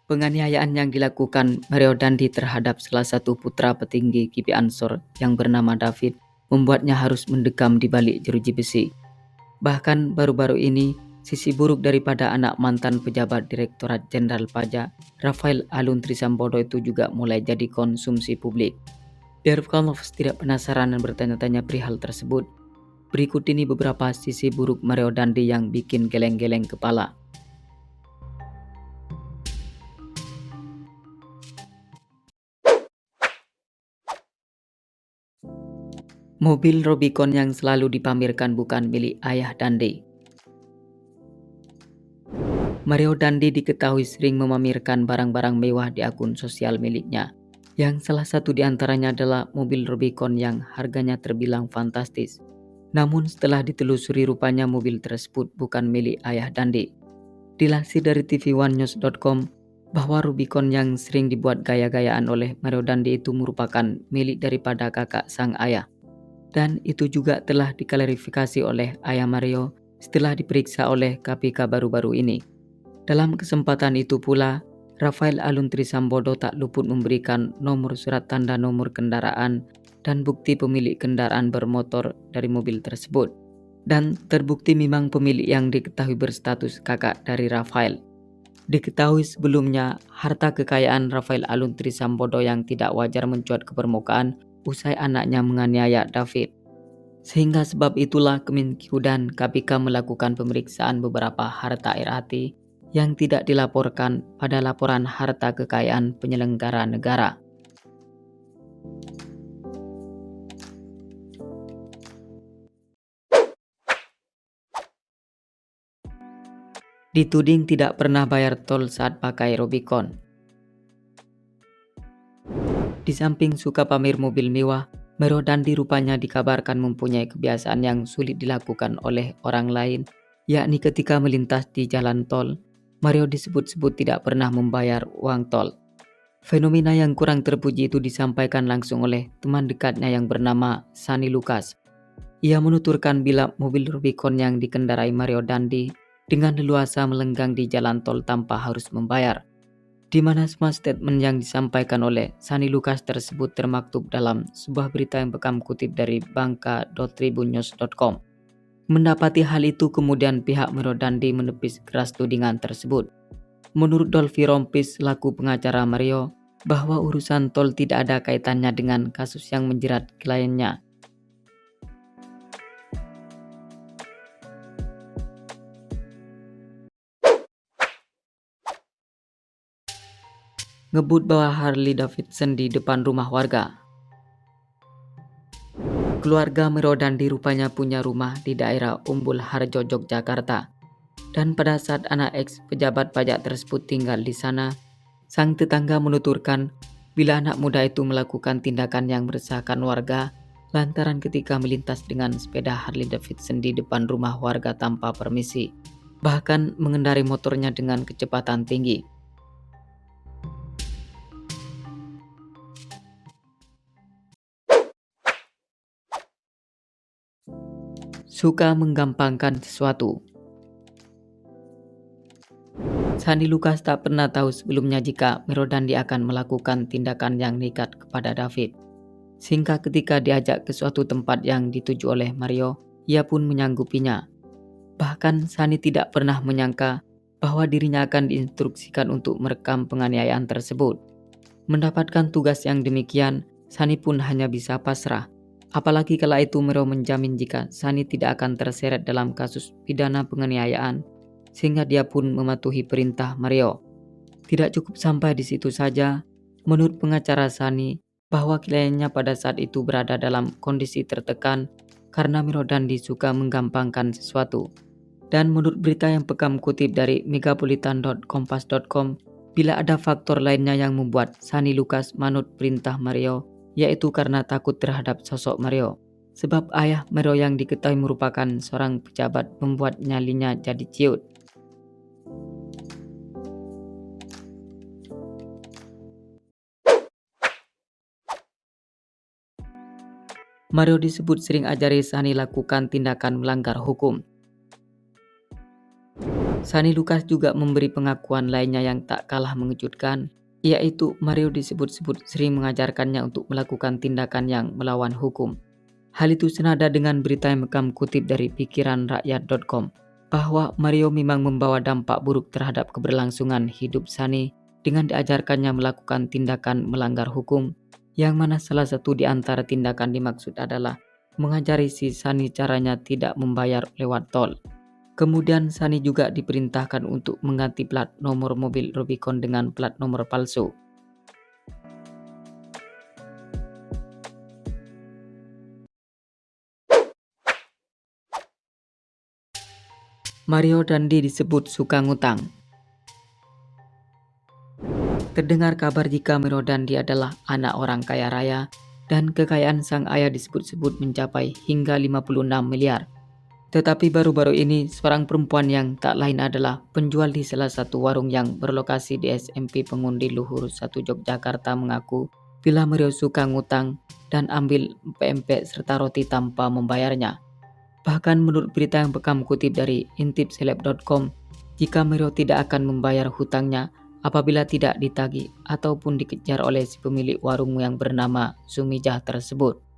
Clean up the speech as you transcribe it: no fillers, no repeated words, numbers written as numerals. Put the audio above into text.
Penganiayaan yang dilakukan Mario Dandi terhadap salah satu putra petinggi GP Ansor yang bernama David membuatnya harus mendekam di balik jeruji besi. Bahkan baru-baru ini, sisi buruk daripada anak mantan pejabat Direktorat Jenderal Pajak, Rafael Alun Trisambodo itu juga mulai jadi konsumsi publik. Biar kamu tidak penasaran dan bertanya-tanya perihal tersebut, berikut ini beberapa sisi buruk Mario Dandi yang bikin geleng-geleng kepala. Mobil Rubicon yang selalu dipamerkan bukan milik ayah Dandi. Mario Dandi diketahui sering memamerkan barang-barang mewah di akun sosial miliknya, yang salah satu diantaranya adalah mobil Rubicon yang harganya terbilang fantastis. Namun setelah ditelusuri rupanya mobil tersebut bukan milik ayah Dandi. Dilansir dari tv1news.com bahwa Rubicon yang sering dibuat gaya-gayaan oleh Mario Dandi itu merupakan milik daripada kakak sang ayah. Dan itu juga telah diklarifikasi oleh ayah Mario setelah diperiksa oleh KPK baru-baru ini. Dalam kesempatan itu pula, Rafael Alun Trisambodo tak luput memberikan nomor surat tanda nomor kendaraan dan bukti pemilik kendaraan bermotor dari mobil tersebut. Dan terbukti memang pemilik yang diketahui berstatus kakak dari Rafael. Diketahui sebelumnya, harta kekayaan Rafael Alun Trisambodo yang tidak wajar mencuat ke permukaan usai anaknya menganiaya David. Sehingga sebab itulah Kemenkyu dan KPK melakukan pemeriksaan beberapa harta RAT yang tidak dilaporkan pada laporan harta kekayaan penyelenggara negara. Dituding tidak pernah bayar tol saat pakai Rubicon. Di samping suka pamer mobil mewah, Mario Dandi rupanya dikabarkan mempunyai kebiasaan yang sulit dilakukan oleh orang lain, yakni ketika melintas di jalan tol, Mario disebut-sebut tidak pernah membayar uang tol. Fenomena yang kurang terpuji itu disampaikan langsung oleh teman dekatnya yang bernama Sunny Lucas. Ia menuturkan bila mobil Rubicon yang dikendarai Mario Dandi dengan leluasa melenggang di jalan tol tanpa harus membayar, di mana semua statement yang disampaikan oleh Sunny Lucas tersebut termaktub dalam sebuah berita yang Bekam kutip dari bangka.tribunnews.com. Mendapati hal itu kemudian pihak Mario Dandi menepis keras tudingan tersebut. Menurut Dolphy Rompis selaku pengacara Mario, bahwa urusan tol tidak ada kaitannya dengan kasus yang menjerat kliennya. Ngebut bawa Harley Davidson di depan rumah warga. Keluarga Mario Dandi rupanya punya rumah di daerah Umbul Harjo, Yogyakarta. Dan pada saat anak ex pejabat pajak tersebut tinggal di sana, sang tetangga menuturkan bila anak muda itu melakukan tindakan yang meresahkan warga lantaran ketika melintas dengan sepeda Harley Davidson di depan rumah warga tanpa permisi, bahkan mengendarai motornya dengan kecepatan tinggi. Suka menggampangkan sesuatu. Sunny Lucas tak pernah tahu sebelumnya jika Mario Dandi akan melakukan tindakan yang nekat kepada David. Sehingga ketika diajak ke suatu tempat yang dituju oleh Mario, ia pun menyanggupinya. Bahkan Sunny tidak pernah menyangka bahwa dirinya akan diinstruksikan untuk merekam penganiayaan tersebut. Mendapatkan tugas yang demikian, Sunny pun hanya bisa pasrah. Apalagi kala itu Mario menjamin jika Sunny tidak akan terseret dalam kasus pidana penganiayaan, sehingga dia pun mematuhi perintah Mario. Tidak cukup sampai di situ saja, menurut pengacara Sunny, bahwa kliennya pada saat itu berada dalam kondisi tertekan karena Mario Dandi suka menggampangkan sesuatu. Dan menurut berita yang Bekam kutip dari megapolitan.kompas.com, bila ada faktor lainnya yang membuat Sunny Lucas manut perintah Mario, yaitu karena takut terhadap sosok Mario. Sebab ayah Mario yang diketahui merupakan seorang pejabat membuat nyalinya jadi ciut. Mario disebut sering ajari Sunny lakukan tindakan melanggar hukum. Sani Lucas juga memberi pengakuan lainnya yang tak kalah mengejutkan, yaitu Mario disebut-sebut sering mengajarkannya untuk melakukan tindakan yang melawan hukum. Hal itu senada dengan berita yang Bekam kutip dari pikiranrakyat.com bahwa Mario memang membawa dampak buruk terhadap keberlangsungan hidup Sani dengan diajarkannya melakukan tindakan melanggar hukum, yang mana salah satu di antara tindakan dimaksud adalah mengajari si Sani caranya tidak membayar lewat tol. Kemudian Sani juga diperintahkan untuk mengganti plat nomor mobil Rubicon dengan plat nomor palsu. Mario Dandi disebut suka ngutang. Terdengar kabar jika Mario Dandi adalah anak orang kaya raya dan kekayaan sang ayah disebut-sebut mencapai hingga 56 miliar. Tetapi baru-baru ini seorang perempuan yang tak lain adalah penjual di salah satu warung yang berlokasi di SMP Pengundi Luhur 1 Yogyakarta mengaku bila Mario suka ngutang dan ambil pempek serta roti tanpa membayarnya. Bahkan menurut berita yang Bekam kutip dari intipseleb.com, jika Mario tidak akan membayar hutangnya apabila tidak ditagih ataupun dikejar oleh si pemilik warung yang bernama Sumijah tersebut.